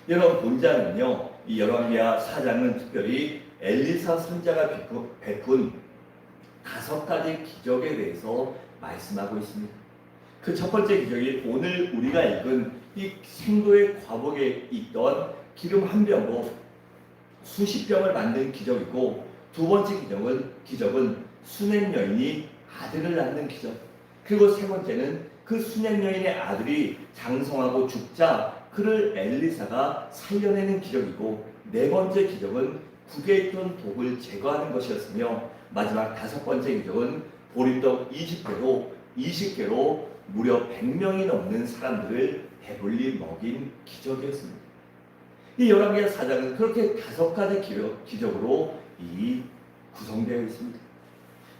여러분 본자는요, 이 열왕기하 4장은 특별히 엘리사 선자가 베푼 5가지 기적에 대해서 말씀하고 있습니다. 그 첫 번째 기적이 오늘 우리가 읽은 이 생도의 과복에 있던 기름 한 병으로 수십 병을 만든 기적이고, 두 번째 기적은 수냄 여인이 아들을 낳는 기적, 그리고 세 번째는 그 수냄 여인의 아들이 장성하고 죽자 그를 엘리사가 살려내는 기적이고, 네 번째 기적은 국에 있던 독을 제거하는 것이었으며, 마지막 다섯 번째 기적은 보리떡 20개로 무려 100명이 넘는 사람들을 배불리 먹인 기적이었습니다. 이 열왕기하 4장은 그렇게 5가지 기적으로 구성되어 있습니다.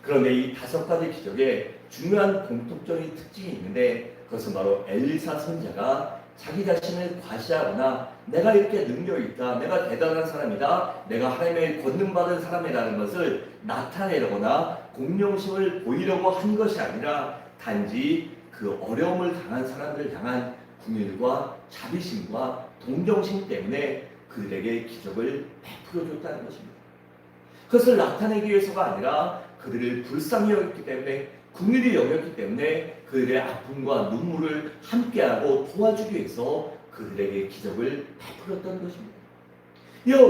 그런데 이 5가지 기적에 중요한 공통적인 특징이 있는데, 그것은 바로 엘리사 선자가 자기 자신을 과시하거나 내가 이렇게 능력이 있다, 내가 대단한 사람이다, 내가 하나님의 권능받은 사람이라는 것을 나타내려거나 공룡심을 보이려고 한 것이 아니라 단지 그 어려움을 당한 사람들을 향한 긍휼과 자비심과 동정심 때문에 그들에게 기적을 베풀어 줬다는 것입니다. 그것을 나타내기 위해서가 아니라 그들을 불쌍히 여겼기 때문에, 긍휼히 여겼기 때문에 그들의 아픔과 눈물을 함께하고 도와주기 위해서 그들에게 기적을 베풀었던 것입니다.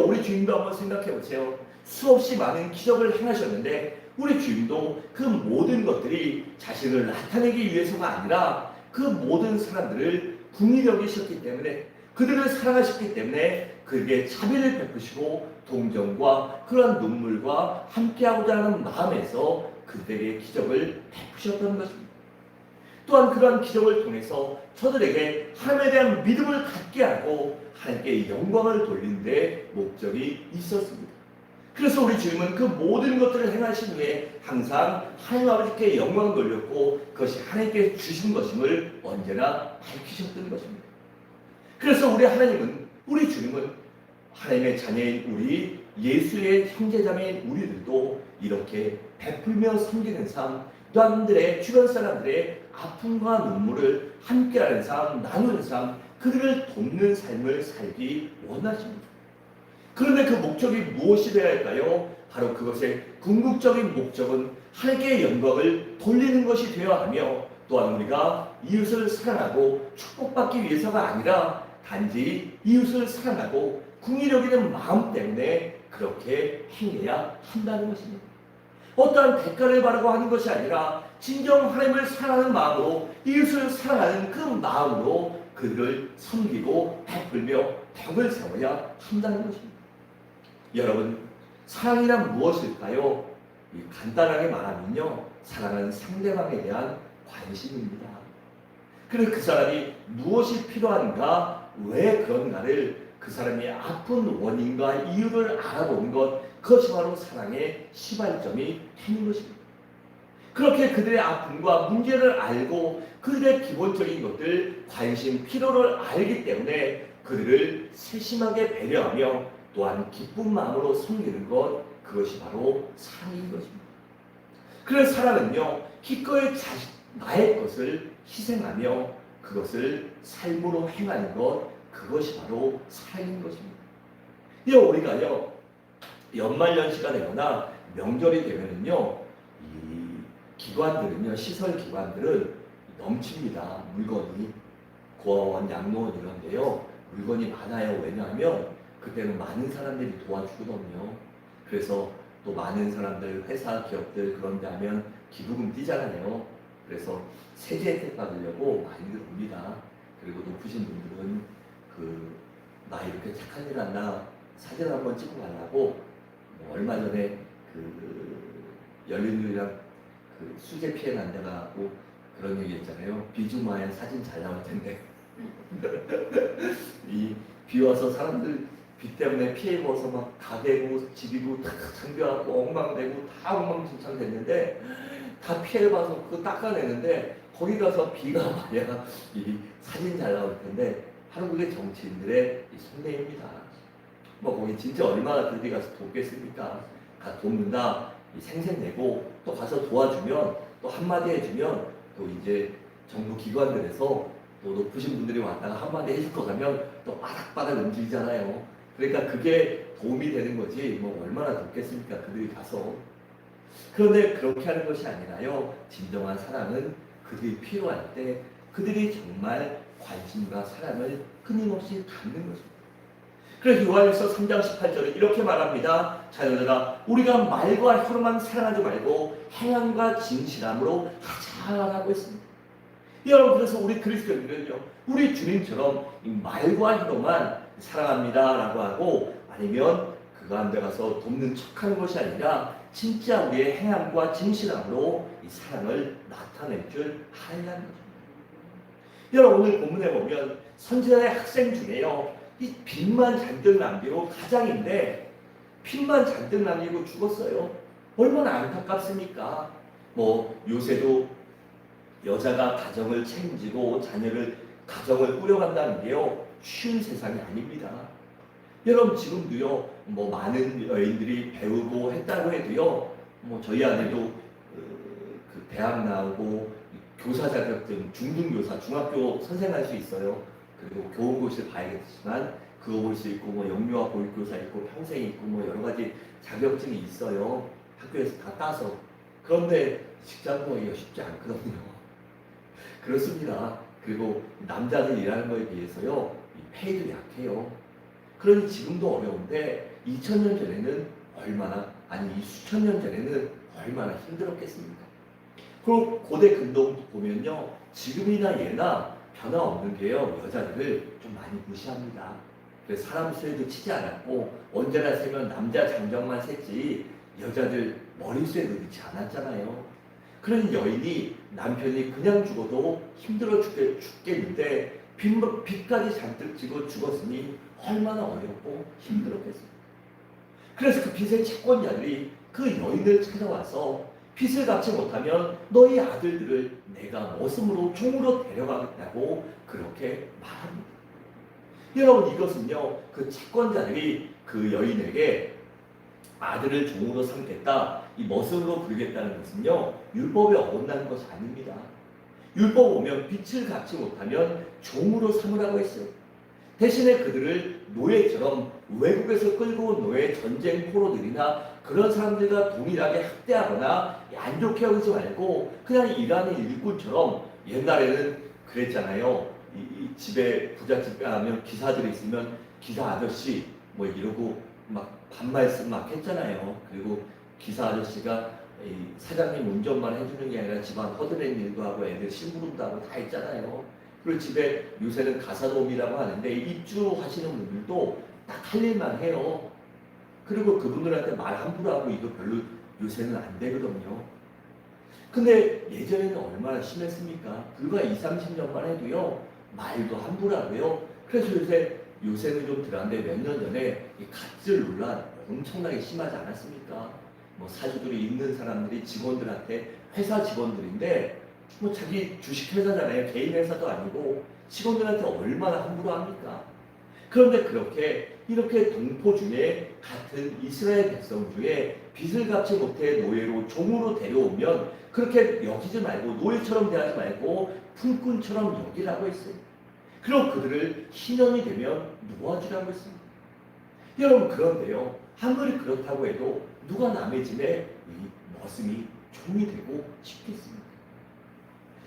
우리 주님도 한번 생각해 보세요. 수없이 많은 기적을 행하셨는데 우리 주님도 그 모든 것들이 자신을 나타내기 위해서가 아니라 그 모든 사람들을 긍휼히 여기셨기 때문에, 그들을 사랑하셨기 때문에 그에게 자비를 베푸시고 동정과 그러한 눈물과 함께하고자 하는 마음에서 그들에게 기적을 베푸셨던 것입니다. 또한 그러한 기적을 통해서 저들에게 하나님에 대한 믿음을 갖게 하고 하나님께 영광을 돌리는 데 목적이 있었습니다. 그래서 우리 주님은 그 모든 것들을 행하신 후에 항상 하나님 아버지께 영광을 돌렸고, 그것이 하나님께 주신 것임을 언제나 밝히셨던 것입니다. 그래서 우리 주님은 하나님의 자녀인 우리, 예수의 형제자매인 우리들도 이렇게 베풀며 섬기는 삶, 남들의 주변 사람들의 아픔과 눈물을 함께하는 삶, 나누는 삶, 그들을 돕는 삶을 살기 원하십니다. 그런데 그 목적이 무엇이 되어야 할까요? 바로 그것의 궁극적인 목적은 하나님께 영광을 돌리는 것이 되어야 하며, 또한 우리가 이웃을 사랑하고 축복받기 위해서가 아니라 단지 이웃을 사랑하고 긍휼히 여기는 마음 때문에 그렇게 행해야 한다는 것입니다. 어떠한 대가를 바라고 하는 것이 아니라 진정 하나님을 사랑하는 마음으로, 이웃을 사랑하는 그 마음으로 그들을 섬기고 베풀며 덕을 세워야 한다는 것입니다. 여러분, 사랑이란 무엇일까요? 간단하게 말하면요, 사랑은 상대방에 대한 관심입니다. 그래서 그 사람이 무엇이 필요한가, 왜 그런가를 그 사람이 아픈 원인과 이유를 알아보는 것, 그것이 바로 사랑의 시발점이 되는 것입니다. 그렇게 그들의 아픔과 문제를 알고 그들의 기본적인 것들, 관심, 필요를 알기 때문에 그들을 세심하게 배려하며 또한 기쁜 마음으로 섬기는 것, 그것이 바로 사랑인 것입니다. 그래서 사랑은요, 기꺼이 나의 것을 희생하며 그것을 삶으로 행하는 것, 그것이 바로 사랑인 것입니다. 우리가요, 연말연시가 되거나 명절이 되면은요, 이 기관들은요, 시설 기관들은 넘칩니다. 물건이 고아원, 양로원 이런데요, 물건이 많아요. 왜냐하면 그때는 많은 사람들이 도와주거든요. 그래서 또 많은 사람들, 회사, 기업들 그런 데 하면 기부금 뛰잖아요. 그래서 세제 혜택 받으려고 많이들 옵니다. 그리고 높으신 분들은 나 이렇게 착한 일 한다, 사진 한번 찍고 가려고 얼마 전에 열린우리랑 수재 피해 난 데가 하고 그런 얘기 했잖아요. 비주마에 사진 잘 나올 텐데 비 와서 사람들 비 때문에 피해 입어서 막 가게고 집이고 다 잠겨갖고 엉망되고 다 엉망진창 됐는데, 다 피해를 봐서 그거 닦아내는데 거기 가서 비가 와야 이 사진 잘 나올 텐데, 한국의 정치인들의 속내입니다. 거기 진짜 얼마나 그들이 가서 돕겠습니까? 돕는다, 생색내고 또 가서 도와주면, 또 한마디 해주면 또 이제 정부 기관들에서 또 높으신 분들이 왔다가 한마디 해줄 거 가면 또 바닥바닥 움직이잖아요. 그러니까 그게 도움이 되는 거지 뭐 얼마나 돕겠습니까? 그들이 가서. 그런데 그렇게 하는 것이 아니라요. 진정한 사랑은 그들이 필요할 때 그들이 정말 관심과 사랑을 끊임없이 갖는 것입니다. 그래서 요한일서 3장 18절에 이렇게 말합니다. 자녀들아 우리가 말과 혀로만 사랑하지 말고 행함과 진실함으로 하자라고 했습니다. 여러분 그래서 우리 그리스도인들은요 우리 주님처럼 이 말과 혀로만 사랑합니다라고 하고 아니면 그 가운데 가서 돕는 척하는 것이 아니라 진짜 우리의 행함과 진실함으로 이 사랑을 나타낼 줄 알아야 하는 거죠. 여러분 오늘 본문에 보면 선지자의 학생 중에요 이 빚만 잔뜩 남기고 가장인데 빚만 잔뜩 남기고 죽었어요. 얼마나 안타깝습니까? 뭐 요새도 여자가 가정을 책임지고 가정을 꾸려간다는 게요 쉬운 세상이 아닙니다. 여러분 지금도요 뭐 많은 여인들이 배우고 했다고 해도요 뭐 저희 아내도 그 대학 나오고 교사 자격증 중등교사 중학교 선생할 수 있어요. 그리고 교원고시를 봐야겠지만 그거고시 있고 뭐 영유아 보육교사 있고 평생 있고 뭐 여러 가지 자격증이 있어요. 학교에서 다 따서. 그런데 직장 구하기가 쉽지 않거든요. 그렇습니다. 그리고 남자들 일하는 거에 비해서요 이 페이도 약해요. 그러니 지금도 어려운데 2000년 전에는 이 수천 년 전에는 얼마나 힘들었겠습니까? 그리고 고대 근동 보면요 지금이나 예나 변화 없는 게요 여자들을 좀 많이 무시합니다. 그래서 사람 수에도 치지 않았고 언제나 세면 남자 장정만 셌지 여자들 머릿수에도 넣지 않았잖아요. 그런 여인이 남편이 그냥 죽어도 힘들어 죽겠는데 빚까지 잔뜩 지고 죽었으니 얼마나 어렵고 힘들었겠습니까? 그래서 그 빚의 채권자들이 그 여인을 찾아와서 빚을 갚지 못하면 너희 아들들을 내가 머슴으로 종으로 데려가겠다고 그렇게 말합니다. 여러분 이것은요 그 채권자들이 그 여인에게 아들을 종으로 삼겠다 이 머슴으로 부르겠다는 것은요 율법에 어긋나는 것이 아닙니다. 율법 보면 빚을 갚지 못하면 종으로 삼으라고 했어요. 대신에 그들을 노예처럼 외국에서 끌고 온 노예 전쟁 포로들이나 그런 사람들과 동일하게 학대하거나 안 좋게 하지 말고 그냥 일하는 일꾼처럼 옛날에는 그랬잖아요. 이 집에 부잣집 가면 기사들이 있으면 기사 아저씨 뭐 이러고 막 반말씀 막 했잖아요. 그리고 기사 아저씨가 이 사장님 운전만 해주는 게 아니라 집안 허드렛 일도 하고 애들 심부름도 하고 다 했잖아요. 그리고 집에 요새는 가사도우미라고 하는데 입주하시는 분들도 딱 할 일만 해요. 그리고 그분들한테 말 함부로 하고 이거 별로 요새는 안 되거든요. 근데 예전에는 얼마나 심했습니까? 불과 20, 30년만 해도요 말도 함부로 하고요. 그래서 요새는 좀 덜한데 몇 년 전에 이 갑질 논란 엄청나게 심하지 않았습니까? 뭐 사주들이 있는 사람들이 직원들한테 회사 직원들인데 뭐 자기 주식 회사잖아요. 개인 회사도 아니고 직원들한테 얼마나 함부로 합니까? 그런데 이렇게 동포 중에 같은 이스라엘 백성 중에 빚을 갚지 못해 노예로 종으로 데려오면 그렇게 여기지 말고 노예처럼 대하지 말고 품꾼처럼 여기라고 했어요. 그리고 그들을 신년이 되면 놓아주라고 했습니다. 여러분 그런데요 아무리 그렇다고 해도 누가 남의 집에 이 머슴이 종이 되고 싶겠습니까?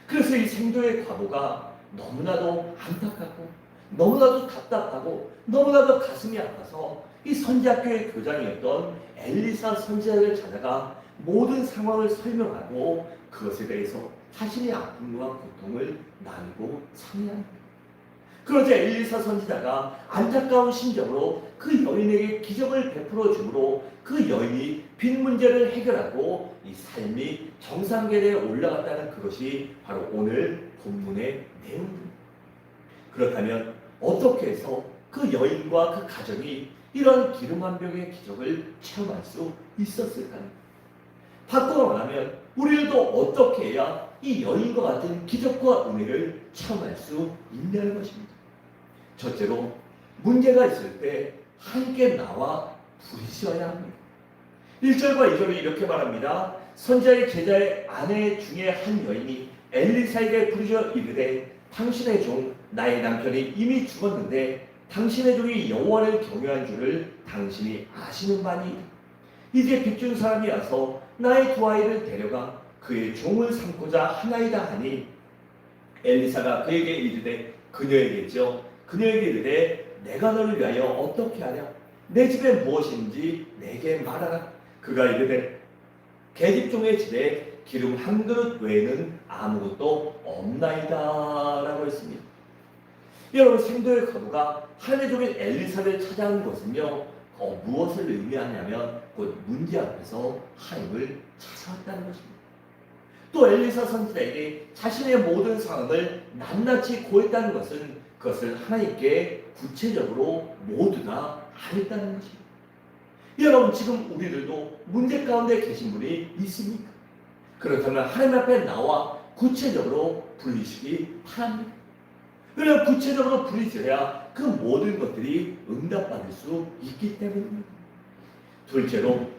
그래서 이 생도의 과부가 너무나도 안타깝고 너무나도 답답하고 너무나도 가슴이 아파서 이 선지학교의 교장이었던 엘리사 선지자를 찾아가 모든 상황을 설명하고 그것에 대해서 자신의 아픔과 고통을 나누고 상의합니다. 그러자 엘리사 선지자가 안타까운 심정으로 그 여인에게 기적을 베풀어 주므로 그 여인이 빚 문제를 해결하고 이 삶이 정상계에 올라갔다는 그것이 바로 오늘 본문의 내용입니다. 그렇다면 어떻게 해서 그 여인과 그 가정이 이런 기름 한 병의 기적을 체험할 수 있었을까요? 바꾸어 말하면 우리도 어떻게 해야 이 여인과 같은 기적과 은혜를 체험할 수 있냐는 것입니다. 첫째로 문제가 있을 때 함께 나와 부르셔야 합니다. 1절과 2절에 이렇게 말합니다. 선지자의 제자의 아내 중에 한 여인이 엘리사에게 부르짖어 이르되 당신의 종 나의 남편이 이미 죽었는데 당신의 종이 여호와를 경외한 줄을 당신이 아시는 바니 이제 빚준 사람이 와서 나의 두 아이를 데려가 그의 종을 삼고자 하나이다 하니 엘리사가 그에게 이르되 그녀에게 이르되 내가 너를 위하여 어떻게 하랴 내 집에 무엇인지 내게 말하라. 그가 이르되 계집종의 집에 기름 한 그릇 외에는 아무것도 없나이다 라고 했습니다. 여러분, 생도의 거부가 하나님의 종인 엘리사를 찾아온 것은요 무엇을 의미하냐면 곧 문제 앞에서 하나님을 찾아왔다는 것입니다. 또 엘리사 선지자에게 자신의 모든 상황을 낱낱이 고했다는 것은 그것을 하나님께 구체적으로 모두 다 알았다는 것입니다. 여러분, 지금 우리들도 문제 가운데 계신 분이 있습니까? 그렇다면 하나님 앞에 나와 구체적으로 부르시기 바랍니다. 왜냐하면 구체적으로 부르셔야 그 모든 것들이 응답받을 수 있기 때문입니다. 둘째로,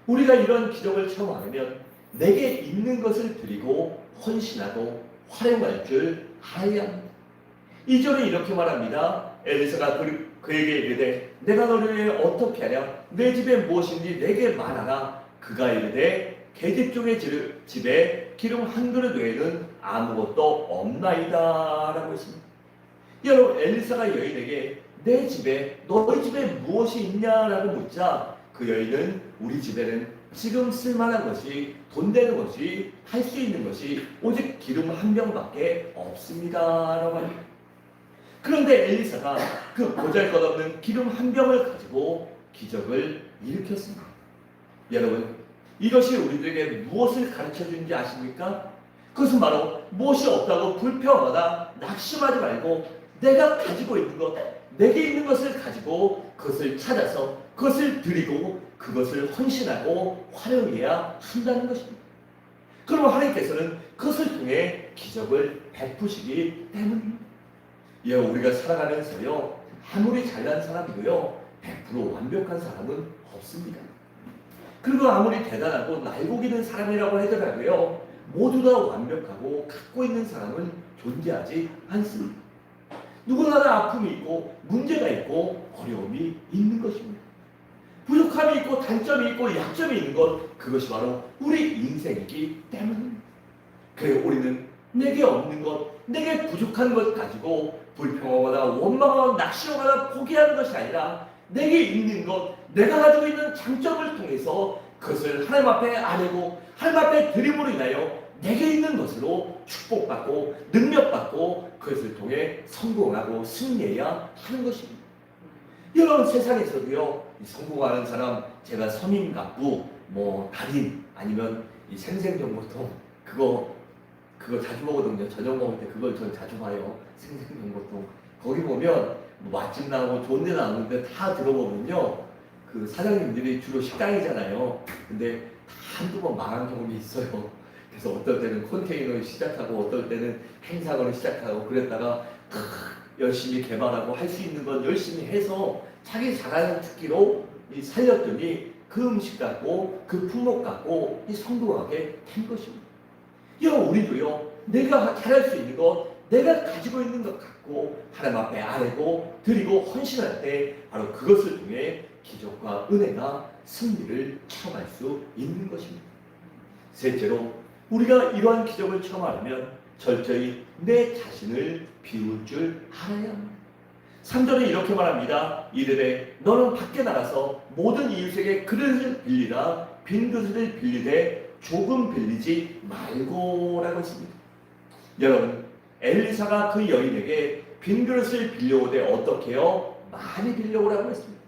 우리가 이런 기적을 처음하려면 내게 있는 것을 드리고 헌신하고 활용할 줄 알아야 합니다. 2절에 이렇게 말합니다. 엘리사가 그에게 이르되 내가 너를 위해 어떻게 하랴 내 집에 무엇인지 내게 말하라. 그가 이르되 계집종의 집에 기름 한 그릇 외에는 아무것도 없나이다 라고 했습니다. 여러분, 엘리사가 여인에게 내 집에 너희 집에 무엇이 있냐라고 묻자 그 여인은 우리 집에는 지금 쓸만한 것이 돈 되는 것이 할 수 있는 것이 오직 기름 한 병밖에 없습니다 라고 합니다. 그런데 엘리사가 그 보잘것없는 기름 한 병을 가지고 기적을 일으켰습니다. 여러분, 이것이 우리들에게 무엇을 가르쳐 주는지 아십니까? 그것은 바로 무엇이 없다고 불평하거나 낙심하지 말고 내가 가지고 있는 것, 내게 있는 것을 가지고 그것을 찾아서 그것을 드리고 그것을 헌신하고 활용해야 한다는 것입니다. 그러면 하나님께서는 그것을 통해 기적을 베푸시기 때문입니다. 우리가 살아가면서요 아무리 잘난 사람이고요 100% 완벽한 사람은 없습니다. 그리고 아무리 대단하고 날고 기는 사람이라고 하더라도요 모두 다 완벽하고 갖고 있는 사람은 존재하지 않습니다. 누구나 아픔이 있고 문제가 있고 어려움이 있는 것입니다. 부족함이 있고 단점이 있고 약점이 있는 것, 그것이 바로 우리 인생이기 때문입니다. 그래서 우리는 내게 없는 것, 내게 부족한 것 가지고 불평하거나 원망하거나 낙심하거나 포기하는 것이 아니라 내게 있는 것, 내가 가지고 있는 장점을 통해서 그것을 하나님 앞에 아뢰고 하나님 앞에 드림으로 인하여 내게 있는 것으로 축복받고 능력받고 그것을 통해 성공하고 승리해야 하는 것입니다. 여러분, 세상에서도요 성공하는 사람, 제가 서민갑부, 달인, 아니면 이 생생정보통 그거 자주 보거든요. 저녁 먹을 때 그걸 저는 자주 봐요. 생생정보통 거기 보면 맛집 나오고 좋은 데 나오는데 다 들어보면요 그 사장님들이 주로 식당이잖아요. 근데 한두 번 망한 경험이 있어요. 그래서 어떨 때는 컨테이너를 시작하고 어떨 때는 행사를 시작하고 그랬다가 열심히 개발하고 할 수 있는 건 열심히 해서 자기 잘하는 특기로 살렸더니 그 음식 갖고 그 품목 갖고 성공하게 된 것입니다. 우리도요 내가 잘할 수 있는 것, 내가 가지고 있는 것 갖고 하나님 앞에 아뢰고 드리고 헌신할 때 바로 그것을 통해 기적과 은혜가 승리를 체험할 수 있는 것입니다. 셋째로, 우리가 이러한 기적을 체험하려면 철저히 내 자신을 비울 줄 알아야 합니다. 3절에 이렇게 말합니다. 이르되 너는 밖에 나가서 모든 이웃에게 그릇을 빌리라. 빈 그릇을 빌리되 조금 빌리지 말고 라고 했습니다. 여러분, 엘리사가 그 여인에게 빈 그릇을 빌려오되 어떻게 해요? 많이 빌려오라고 했습니다.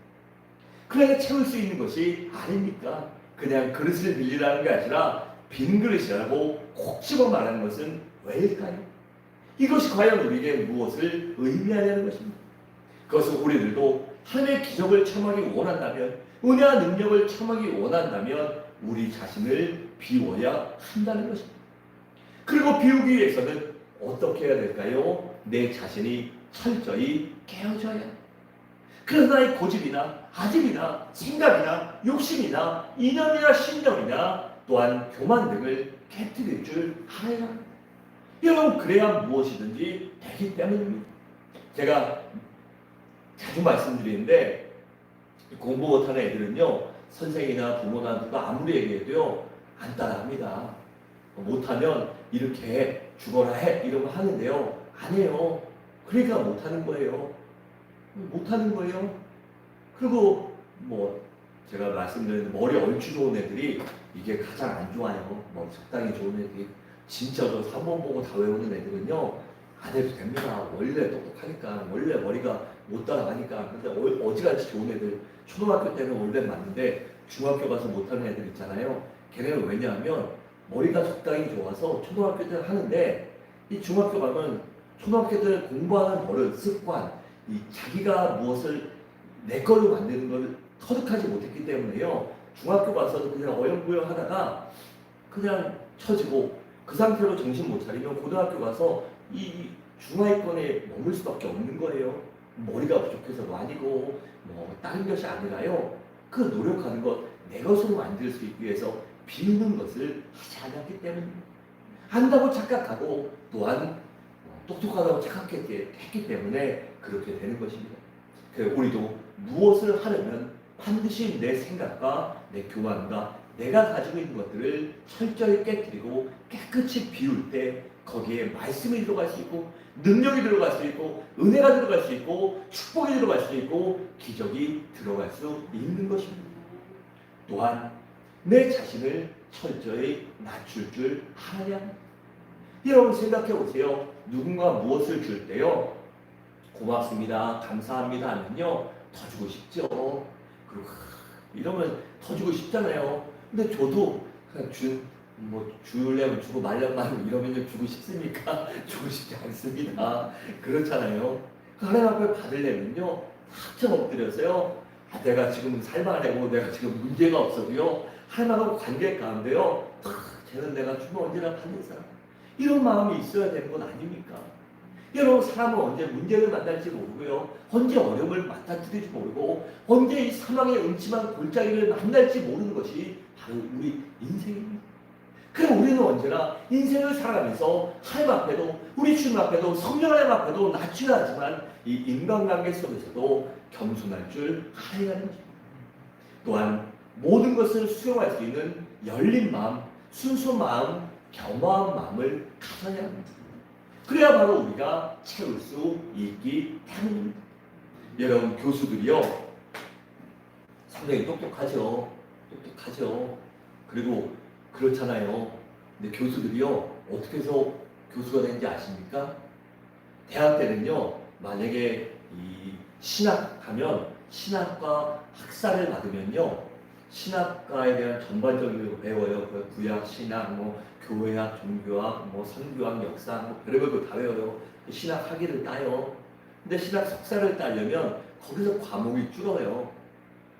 그래야 채울 수 있는 것이 아닙니까? 그냥 그릇을 빌리라는 게 아니라 빈 그릇이라고 콕 집어 말하는 것은 왜일까요? 이것이 과연 우리에게 무엇을 의미하냐는 것입니다. 그것은 우리들도 하나님의 기적을 체험하기 원한다면, 은혜와 능력을 체험하기 원한다면 우리 자신을 비워야 한다는 것입니다. 그리고 비우기 위해서는 어떻게 해야 될까요? 내 자신이 철저히 깨어져야 합니다. 그래서 나의 고집이나 아집이나 생각이나 욕심이나 이념이나 신념이나 또한 교만 등을 깨뜨릴 줄 알아야 합니다. 여러분, 그래야 무엇이든지 되기 때문입니다. 제가 자주 말씀드리는데 공부 못하는 애들은요 선생이나 부모나 누가 아무리 얘기해도요 안 따라합니다. 못하면 이렇게 죽어라 해 이러면 하는데요 안 해요. 그러니까 못하는 거예요. 못하는 거예요. 그리고 뭐 제가 말씀드린 머리 얼추 좋은 애들이 이게 가장 안 좋아요. 뭐 적당히 좋은 애들이 진짜 저 3번 보고 다 외우는 애들은요 안 해도 됩니다. 원래 똑똑하니까 원래 머리가 못 따라가니까. 근데 어지간히 좋은 애들 초등학교 때는 원래 맞는데 중학교 가서 못하는 애들 있잖아요. 걔네는 왜냐하면 머리가 적당히 좋아서 초등학교 때는 하는데 이 중학교 가면 초등학교 때 공부하는 버릇, 습관, 이 자기가 무엇을 내 걸로 만드는 걸 터득하지 못했기 때문에요. 중학교 가서도 그냥 어영부영 하다가 그냥 처지고 그 상태로 정신 못 차리면 고등학교 가서 이 중하위권에 머물 수밖에 없는 거예요. 머리가 부족해서도 아니고 뭐 다른 것이 아니라요. 그 노력하는 것, 내 것으로 만들 수 있기 위해서 비우는 것을 하지 않았기 때문입니다. 한다고 착각하고 또한 똑똑하다고 착각했기 때문에 그렇게 되는 것입니다. 우리도 무엇을 하려면 반드시 내 생각과 내 교만과 내가 가지고 있는 것들을 철저히 깨뜨리고 깨끗이 비울 때 거기에 말씀이 들어갈 수 있고 능력이 들어갈 수 있고 은혜가 들어갈 수 있고 축복이 들어갈 수 있고 기적이 들어갈 수 있는 것입니다. 또한 내 자신을 철저히 낮출 줄 알아야 합니다. 여러분 생각해 보세요. 누군가 무엇을 줄 때요. 고맙습니다. 감사합니다 하면요. 더 주고 싶죠. 그리고 이러면 더 주고 싶잖아요. 근데 저도 그냥 주려면 주고 말려면 말고 이러면 주고 싶습니까? 주고 싶지 않습니다. 그렇잖아요. 하나님 앞에 받으려면요. 한참 엎드려서요. 내가 지금 살만하고 내가 지금 문제가 없어도요. 하나님하고 관계 가운데요. 쟤는 내가 주면 언제나 받는 사람. 이런 마음이 있어야 되는 건 아닙니까? 여러분 사람은 언제 문제를 만날지 모르고요. 언제 어려움을 맞닥뜨릴지 모르고 언제 이 사망의 음침한 골짜기를 만날지 모르는 것이 바로 우리 인생입니다. 그럼 우리는 언제나 인생을 살아가면서 하나님 앞에도 우리 주님 앞에도 성령 하나님 앞에도 낮춰야 하지만 이 인간관계 속에서도 겸손할 줄 알아야 하는 것입니다. 또한 모든 것을 수용할 수 있는 열린 마음, 순수한 마음, 겸허한 마음을 가져야 합니다. 그래야 바로 우리가 채울 수 있기 때문입니다. 여러분 교수들이요 상당히 똑똑하죠. 그리고 그렇잖아요. 근데 교수들이요 어떻게 해서 교수가 되는지 아십니까? 대학 때는요 만약에 이 신학하면 신학과 학사를 받으면요 신학과에 대한 전반적인 걸 배워요. 구약, 신학, 뭐 교회학, 종교학, 뭐 선교학, 역사, 뭐 별의별 거 다 외워요. 신학 학위를 따요. 근데 신학 석사를 따려면 거기서 과목이 줄어요.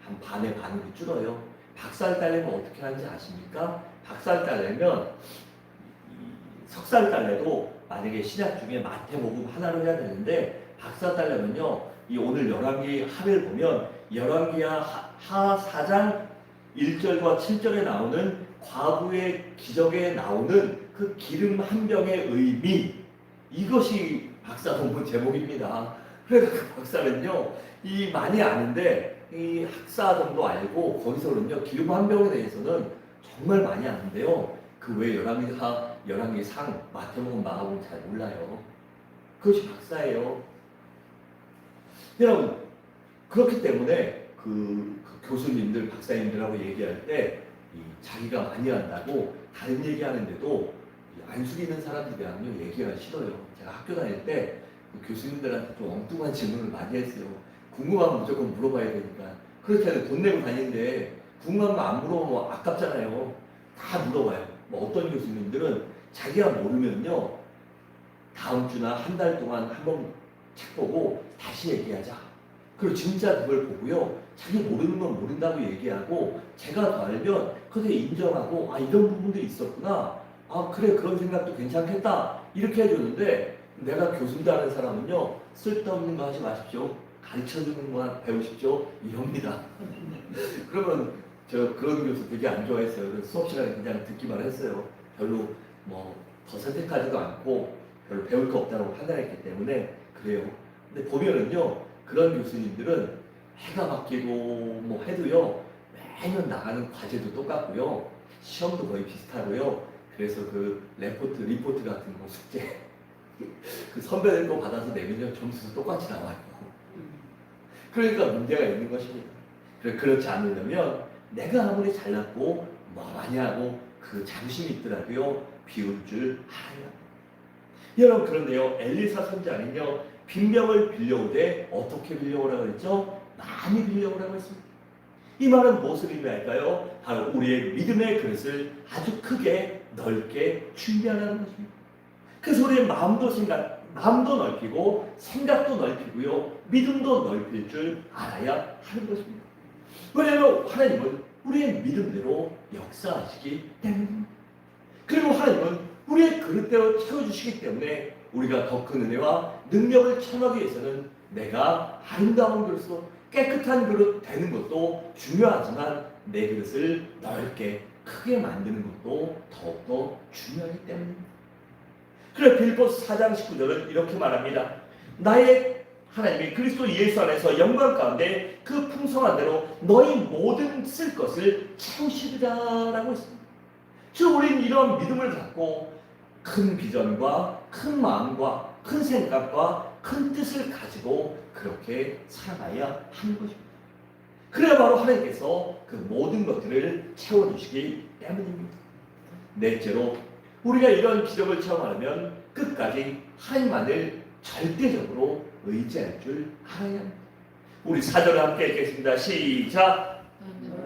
한 반의 반이 줄어요. 박사를 따려면 어떻게 하는지 아십니까? 박사를 따려면 석사를 따려도 만약에 신학 중에 마태복음 하나로 해야 되는데 박사 따려면요 이 오늘 열왕기 하를 보면 열왕기하 하 4장 1절과 7절에 나오는 과부의 기적에 나오는 그 기름 한 병의 의미 이것이 박사 논문 제목입니다. 그래서 그 박사는요 이 많이 아는데 이 학사 정도 알고 거기서는요 기름 한 병에 대해서는 정말 많이 아는데요 그 외 열왕기하, 열왕기상, 마태복음, 마가복음 잘 몰라요. 그것이 박사예요. 여러분 그렇기 때문에 그 교수님들, 박사님들하고 얘기할 때 자기가 많이 한다고 다른 얘기하는데도 안 숙이는 사람들이랑요 얘기가 싫어요. 제가 학교 다닐 때 그 교수님들한테 좀 엉뚱한 질문을 많이 했어요. 궁금하면 무조건 물어봐야 되니까. 그렇지 않아요. 돈 내고 다니는데 궁금한 거 안 물어보면 아깝잖아요. 다 물어봐요. 뭐 어떤 교수님들은 자기가 모르면요 다음 주나 한 달 동안 한번 책 보고 다시 얘기하자. 그리고 진짜 그걸 보고요 자기 모르는 건 모른다고 얘기하고 제가 더 알면 그때 인정하고 아 이런 부분도 있었구나. 아 그래 그런 생각도 괜찮겠다. 이렇게 해주는데 내가 교수다 하는 사람은요 쓸데없는 거 하지 마십시오. 가르쳐주는 거만 배우십시오. 이럽니다. 그러면 저 그런 교수 되게 안 좋아했어요. 그래서 수업 시간에 그냥 듣기만 했어요. 별로 뭐 더 선택하지도 않고 별로 배울 거 없다고 판단했기 때문에 그래요. 근데 보면은요, 그런 교수님들은 해가 바뀌고 뭐 해도요, 매년 나가는 과제도 똑같고요, 시험도 거의 비슷하고요. 그래서 그 리포트 같은 거 숙제 그 선배들 거 받아서 내면요, 점수도 똑같이 나와요. 그러니까 문제가 있는 것입니다. 그렇지 않으려면 내가 아무리 잘났고 뭐 많이 하고 그 자부심이 있더라도요, 비울 줄 알아야 합니다. 여러분, 그런데요, 엘리사 선지자는요, 빈병을 빌려오되 어떻게 빌려오라고 했죠? 많이 빌려오라고 했습니다. 이 말은 무엇을 의미할까요? 바로 우리의 믿음의 그릇을 아주 크게 넓게 준비하라는 것입니다. 그래서 우리의 마음도 넓히고 생각도 넓히고요, 믿음도 넓힐 줄 알아야 하는 것입니다. 왜냐하면 하나님은 우리의 믿음대로 역사하시기 때문입니다. 그리고 하나님은 우리의 그릇대로 채워주시기 때문에 우리가 더 큰 은혜와 능력을 체험하기 위해서는 내가 아름다운 그릇으로 깨끗한 그릇 되는 것도 중요하지만 내 그릇을 넓게 크게 만드는 것도 더욱더 중요하기 때문입니다. 그래 빌립보서 4장 19절은 이렇게 말합니다. 나의 하나님이 그리스도 예수 안에서 영광 가운데 그 풍성한 대로 너희 모든 쓸 것을 채우시리라라고 했습니다. 즉 우리는 이런 믿음을 갖고 큰 비전과 큰 마음과 큰 생각과 큰 뜻을 가지고 그렇게 살아가야 하는 것입니다. 그래야 바로 하나님께서 그 모든 것들을 채워주시기 때문입니다. 넷째로, 우리가 이런 기적을 체험하려면 끝까지 하나님만을 절대적으로 의지할 줄 알아야 합니다. 우리 4절을 함께 읽겠습니다. 시작!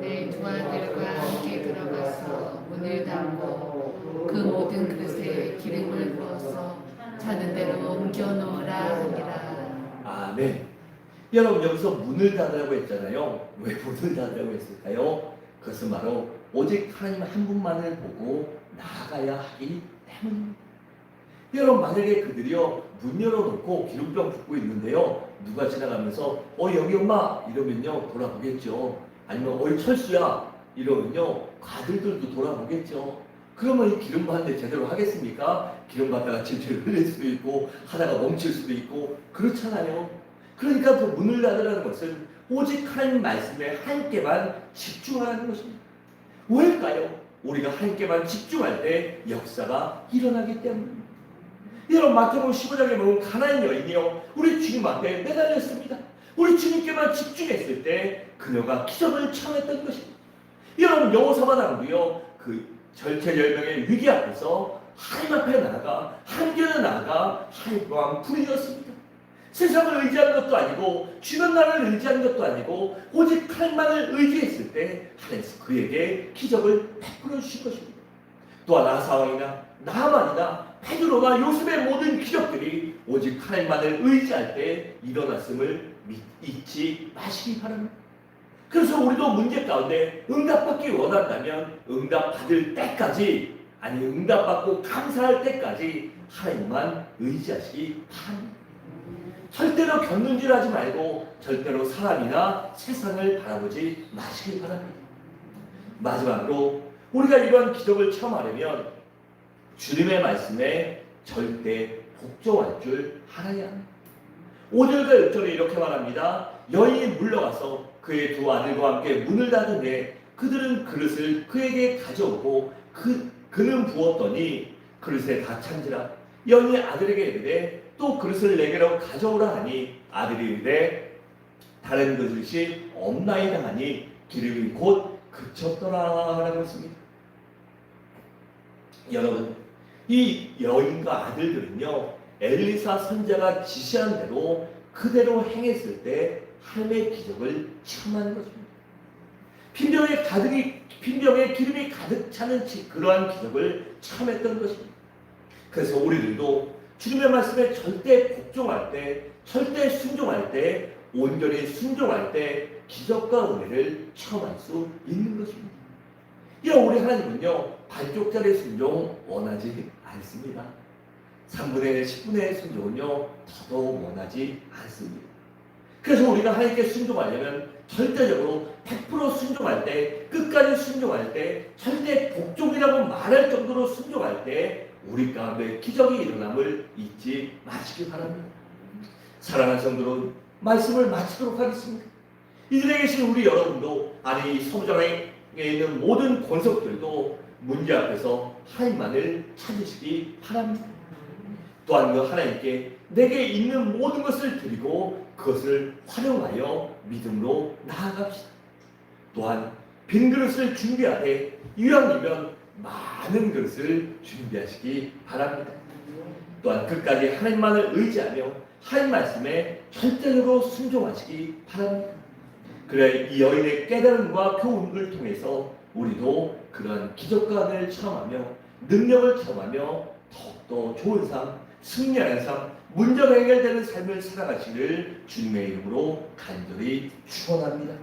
내 두 아들과 함께 들어가서 문을 닫고 그 모든 그릇에 기름을 부어서 자는 대로 옮겨 놓으라 하니라. 아멘. 여러분, 여기서 문을 닫으라고 했잖아요. 왜 문을 닫으라고 했을까요? 그것은 바로 오직 하나님 한 분만을 보고 나아가야 하기 때문입니다. 여러분, 만약에 그들이요 문 열어놓고 기름병 붓고 있는데요, 누가 지나가면서 여기 엄마 이러면요 돌아보겠죠. 아니면 어이 철수야 이러면요 아들들도 돌아보겠죠. 그러면 이 기름 받는데 제대로 하겠습니까? 기름 받다가 질질 흘릴 수도 있고 하다가 멈출 수도 있고 그렇잖아요. 그러니까 그 문을 닫으라는 것은 오직 하나님 말씀에 하나님께만 집중하라는 것입니다. 왜일까요? 우리가 하나님께만 집중할 때 역사가 일어나기 때문입니다. 여러분, 마태복음 15장에 보면 가나안 여인이요 우리 주님 앞에 매달렸습니다. 우리 주님께만 집중했을 때 그녀가 기적을 체험했던 것입니다. 여러분, 여호사밧 왕도요 그 절체절명의 위기 앞에서 하나님 앞에 나아가 한결에 나아가 하나님 또한 부르짖었습니다. 세상을 의지한 것도 아니고 주변 나라를 의지한 것도 아니고 오직 하나님만을 의지했을 때 하나님께서 그에게 기적을 베풀어 주신 것입니다. 또한 아사왕이나 나하만이나 베드로나 요셉의 모든 기적들이 오직 하나님만을 의지할 때 일어났음을 잊지 마시기 바랍니다. 그래서 우리도 문제 가운데 응답받기 원한다면 응답받을 때까지, 아니 응답받고 감사할 때까지 하나님만 의지하시기 바랍니다. 절대로 견눈질하지 말고 절대로 사람이나 세상을 바라보지 마시기 바랍니다. 마지막으로 우리가 이러한 기적을 체험하려면 주님의 말씀에 절대 복종할 줄 알아야 합니다. 5절과 6절에 이렇게 말합니다. 여인이 물러가서 그의 두 아들과 함께 문을 닫은데 그들은 그릇을 그에게 가져오고 그는 부었더니 그릇에 다 찬지라. 여인이 아들에게 이르되 또 그릇을 내게로 가져오라 하니 아들이 이르되 다른 그릇이 없나이다 하니 기름이 곧 그쳤더라라고 했습니다. 여러분, 이 여인과 아들들은요 엘리사 선지자가 지시한 대로 그대로 행했을 때 하나님의 기적을 체험하는 것입니다. 빈병에 기름이 가득 차는 그러한 기적을 체험했던 것입니다. 그래서 우리들도 주님의 말씀에 절대 복종할 때, 절대 순종할 때, 온전히 순종할 때 기적과 은혜를 체험할 수 있는 것입니다. 우리 하나님은요 반쪽짜리 순종 원하지 않습니다. 3분의 1, 10분의 1 순종은요 더더욱 원하지 않습니다. 그래서 우리가 하나님께 순종하려면 절대적으로 100% 순종할 때, 끝까지 순종할 때, 절대 복종이라고 말할 정도로 순종할 때 우리 가운데 기적이 일어남을 잊지 마시기 바랍니다. 사랑하는 성도는 말씀을 마치도록 하겠습니다. 이들에 계신 우리 여러분도, 아니 이 서부장에 있는 모든 권속들도 문제 앞에서 하나님만을 찾으시기 바랍니다. 또한 그 하나님께 내게 있는 모든 것을 드리고 그것을 활용하여 믿음으로 나아갑시다. 또한 빈 그릇을 준비하되 이왕이면 많은 그릇을 준비하시기 바랍니다. 또한 끝까지 하나님만을 의지하며 하나님 말씀에 절대적으로 순종하시기 바랍니다. 그래 이 여인의 깨달음과 교훈을 통해서 우리도 그러한 기적과 은혜를 체험하며 능력을 체험하며 더욱더 좋은 삶, 승리하는 삶, 문제가 해결되는 삶을 살아가시기를 주님의 이름으로 간절히 축원합니다.